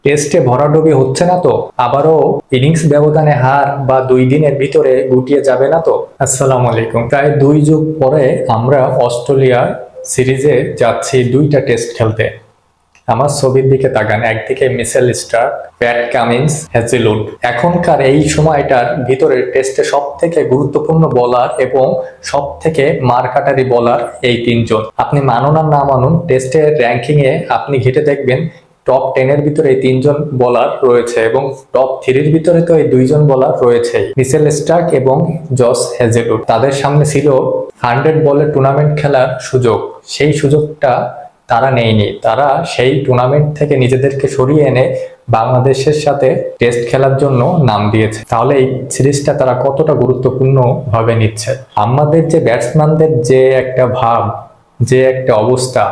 টেস্টে ভরাডুবি হচ্ছে না তো? আবারও ইনিংস ব্যবধানে হার বা 2 দিনের ভিতরে গুটিয়ে যাবে না তো? আসসালামু আলাইকুম। প্রায় 2 যুগ পরে আমরা অস্ট্রেলিয়া সিরিজে যাচ্ছি 2টা টেস্ট খেলতে। আমার ছবির দিকে তাকান, একদিকে Mitchell Starc, Pat Cummins, Hazlewood. এখনকার এই সময়টার ভিতরে টেস্টে সব থেকে গুরুত্বপূর্ণ বোলার এবং সব থেকে মারকাটারি বোলার এই 3 জন। আপনি মানুন আর না মানুন, টেস্টের র্যাঙ্কিং এ আপনি ঘেটে দেখবেন টপ 10-এর ভিতরে এই 3 জন বোলার রয়েছে এবং টপ 3-র ভিতরে তো এই 2 জন বোলার রয়েছে, মিচেল স্টার্ক এবং জস হ্যাজেলউড। তাদের সামনে ছিল 100 বলের টুর্নামেন্ট খেলার সুযোগ। সেই সুযোগটা তারা নেয়নি। তারা সেই টুর্নামেন্ট থেকে নিজেদেরকে সরিয়ে এনে বাংলাদেশের সাথে টেস্ট খেলার জন্য নাম দিয়েছে। তাহলে এই সিরিজটা তারা কতটা গুরুত্বপূর্ণ ভাবে নিচ্ছে। আমাদের যে ব্যাটসম্যানদের যে একটা ভাব, যে একটা অবস্থা,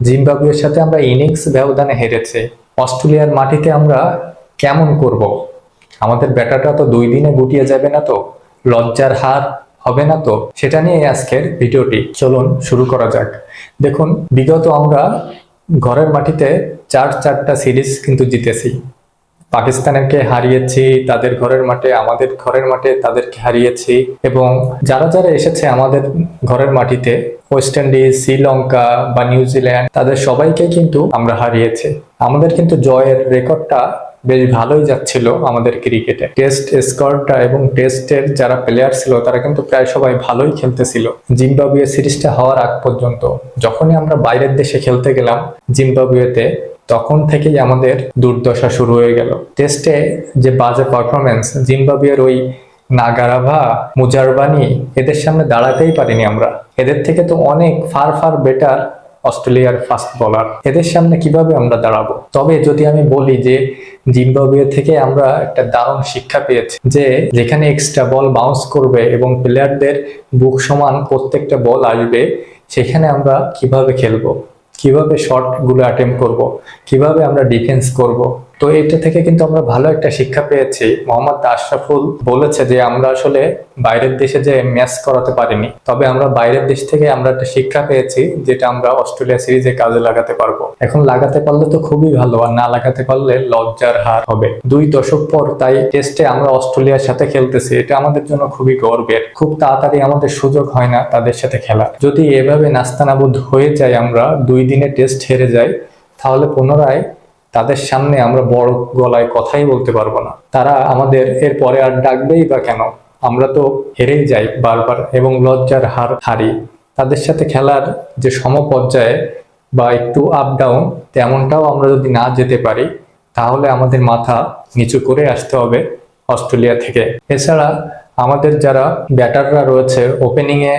জিম্বাবুয়ের সাথে আমরা ইনিংস ব্যবধানে হেরেছে, অস্ট্রেলিয়ার মাটিতে আমরা কেমন করব? আমাদের ব্যাটারটা তো 2 দিনে গুটিয়ে যাবে না তো? লজ্জার হার হবে না তো? সেটা নিয়ে আজকের ভিডিওটি, চলুন শুরু করা যাক। দেখুন, বিগত আমরা ঘরের মাটিতে 4টা সিরিজ কিন্তু জিতেছি। পাকিস্তানকে হারিয়েছি তাদের ঘরের মাঠে, আমাদের ঘরের মাঠে তাদেরকে হারিয়েছি, এবং যারা যারা এসেছে আমাদের ঘরের মাটিতে, ওয়েস্ট ইন্ডিজ, শ্রীলঙ্কা বা নিউজিল্যান্ড, তাদের সবাইকে কিন্তু আমরা হারিয়েছি। আমাদের কিন্তু জয়ের রেকর্ডটা বেশ ভালোই যাচ্ছিল আমাদের ক্রিকেটে। টেস্ট স্কোরটা এবং টেস্টের যারা প্লেয়ার ছিল তারা কিন্তু প্রায় সবাই ভালোই খেলতেছিল জিম্বাবুয়ে সিরিজটা হওয়ার আগ পর্যন্ত। যখনই আমরা বাইরের দেশে খেলতে গেলাম জিম্বাবুয়েতে, তখন থেকেই আমাদের দুর্দশা শুরু হয়ে গেল। টেস্টে যে বাজে পারফরমেন্স, জিম্বাবুয়ের ওই নাগারাভা, মুজারবানি, এদের সামনে দাঁড়াতেই পারিনি আমরা। এদের থেকে তো অনেক ফার ফার বেটার অস্ট্রেলিয়ার ফাস্ট বোলার। এদের সামনে কিভাবে আমরা দাঁড়াবো? তবে যদি আমি বলি যে জিম্বাবুয়ে থেকে আমরা একটা দারুণ শিক্ষা পেয়েছি, যে যেখানে এক্সট্রা বল বাউন্স করবে এবং প্লেয়ারদের বুক সমান প্রত্যেকটা বল আসবে, সেখানে আমরা কিভাবে খেলবো, কিভাবে শট গুলো অ্যাটেম্প করব, কিভাবে আমরা ডিফেন্স করব। তো এটা থেকে কিন্তু আমরা ভালো একটা শিক্ষা পেয়েছি। মোহাম্মদ আশরাফুল বলেছে যে আমরা আসলে বাইরের দেশে যে ম্যাচ করাতে পারিনি, তবে আমরা বাইরের দেশ থেকে আমরা একটা শিক্ষা পেয়েছি যেটা আমরা অস্ট্রেলিয়া সিরিজে কাজে লাগাতে পারবো। এখন লাগাতে পারলে তো খুবই ভালো, আর না লাগাতে পারলে লজ্জার হার হবে। 2 দশক পর তাই টেস্টে আমরা অস্ট্রেলিয়ার সাথে খেলতেছি, এটা আমাদের জন্য খুবই গর্বের। খুব তাড়াতাড়ি আমাদের সুযোগ হয় না তাদের সাথে খেলা। যদি এভাবে নাস্তানাবুদ হয়ে যায়, আমরা 2 দিনে টেস্ট হেরে যাই, তাহলে পুনরায় তাদের সামনে আমরা বড় গলায় কথাই বলতে পারবো না। তারা আমাদের এরপরে আর ডাকবেই বা কেন? আমরা তো হেরেই যাই বারবার এবং লজ্জার হার হারি। তাদের সাথে খেলার যে সমপর্যায়ে বা একটু আপ ডাউন, তেমনটাও আমরা যদি না যেতে পারি, তাহলে আমাদের মাথা নিচু করে আসতে হবে অস্ট্রেলিয়া থেকে। এছাড়া আমাদের যারা ব্যাটাররা রয়েছে ওপেনিং এ,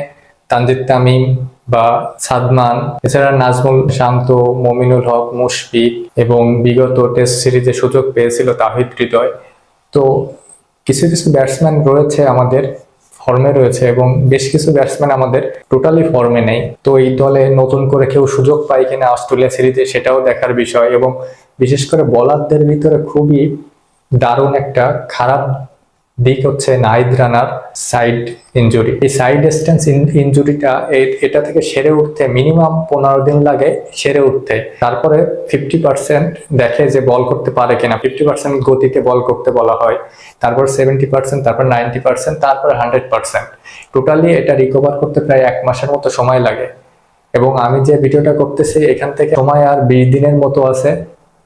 তানজিদ তামিম বা সাদমান, এছাড়া নাজমুল শান্ত, মমিনুল হক, মুশফিক, এবং বিগত টেস্ট সিরিজে সুযোগ পেয়েছিল তাহিদ হৃদয়। তো কিছু কিছু ব্যাটসম্যান রয়েছে আমাদের ফর্মে রয়েছে এবং বেশ কিছু ব্যাটসম্যান আমাদের টোটালি ফর্মে নেই। তো এই দলে নতুন করে কেউ সুযোগ পায় কিনা অস্ট্রেলিয়া সিরিজে, সেটাও দেখার বিষয়। এবং বিশেষ করে বোলারদের ভিতরে খুবই দারুণ একটা খারাপ দিক হচ্ছে নাহিদ রানার সাইড ইনজুরি। এই সাইড ডিস্টেন্স ইনজুরিটা, এটা থেকে সেরে উঠতে মিনিমাম 15 দিন লাগে সেরে উঠতে। তারপরে 50% দেখে যে বল করতে পারে কিনা, 50% গতিতে বল করতে বলা হয়, তারপর 70%, তারপর 90%, তারপর 100%। টোটালি এটা রিকভার করতে প্রায় 1 মাসের মতো সময় লাগে। এবং আমি যে ভিডিওটা করতেছি, এখান থেকে সময় আর 20 দিনের মতো আছে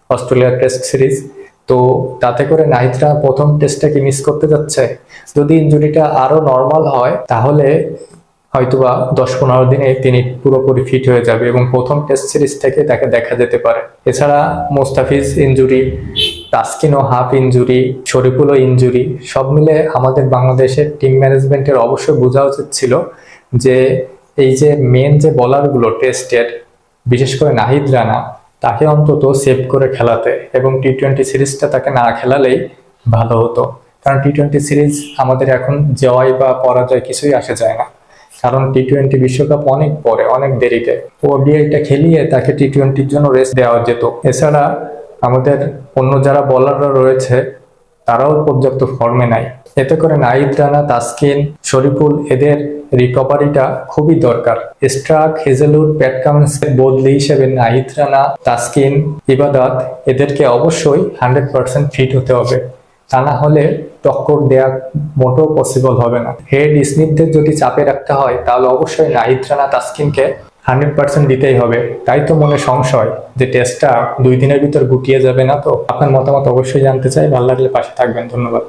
অস্ট্রেলিয়ার টেস্ট সিরিজ। তো তাতে করে নাহিদরা প্রথম টেস্টটাকে মিস করতে যাচ্ছে। যদি ইনজুরিটা আরো নর্মাল হয়, তাহলে হয়তোবা 10-15 দিনে তিনি পুরোপুরি ফিট হয়ে যাবে এবং প্রথম টেস্ট সিরিজ থেকে তাকে দেখা যেতে পারে। এছাড়া মোস্তাফিজ ইনজুরি, তাসকিনও হাফ ইনজুরি, শরীফুলও ইনজুরি, সব মিলে আমাদের বাংলাদেশের টিম ম্যানেজমেন্টের অবশ্যই বোঝা উচিত ছিল যে এই যে মেন যে বোলারগুলো টেস্টের, বিশেষ করে নাহিদ রানা, তাকে অন্তত সেভ করে খেলাতে, এবং টি-20 সিরিজটা তাকে না খেলালেই ভালো হতো। কারণ টি-20 সিরিজ আমাদের এখন জয় বা পরাজয় কিছুই আসে যায় না, কারণ টি-20 বিশ্বকাপ অনেক পরে, অনেক দেরিতে। ওডিআইটা খেলিয়ে তাকে টি-20-র জন্য রেস্ট দেওয়া যেত। এছাড়া আমাদের অন্য যারা বোলাররা রয়েছে তারাও পর্যাপ্ত ফর্মে নাই। এতে করে নাহিদ রানা, তাসকিন, শরীফুল, এদের রিকভারিটা খুবই দরকার। স্ট্রাক, হেজেলউড, প্যাট কামিন্সের বদলি হিসেবে নাহিদ রানা, তাসকিন, ইবাদত এদেরকে অবশ্যই 100% ফিট হতে হবে, তা না হলে টক্কর দেয়া মোটেও পসিবল হবে না। হেড স্মিথদের যদি চাপে রাখতে হয় তাহলে অবশ্যই নাহিদ রানা, তাসকিনকে 100% দিতেই হবে। তাই তো মনে সংশয় যে টেস্টটা 2 দিনের ভিতর গুটিয়ে যাবে না তো। আপনার মতামত অবশ্যই জানতে চাই, ভালো লাগলে পাশে থাকবেন। ধন্যবাদ।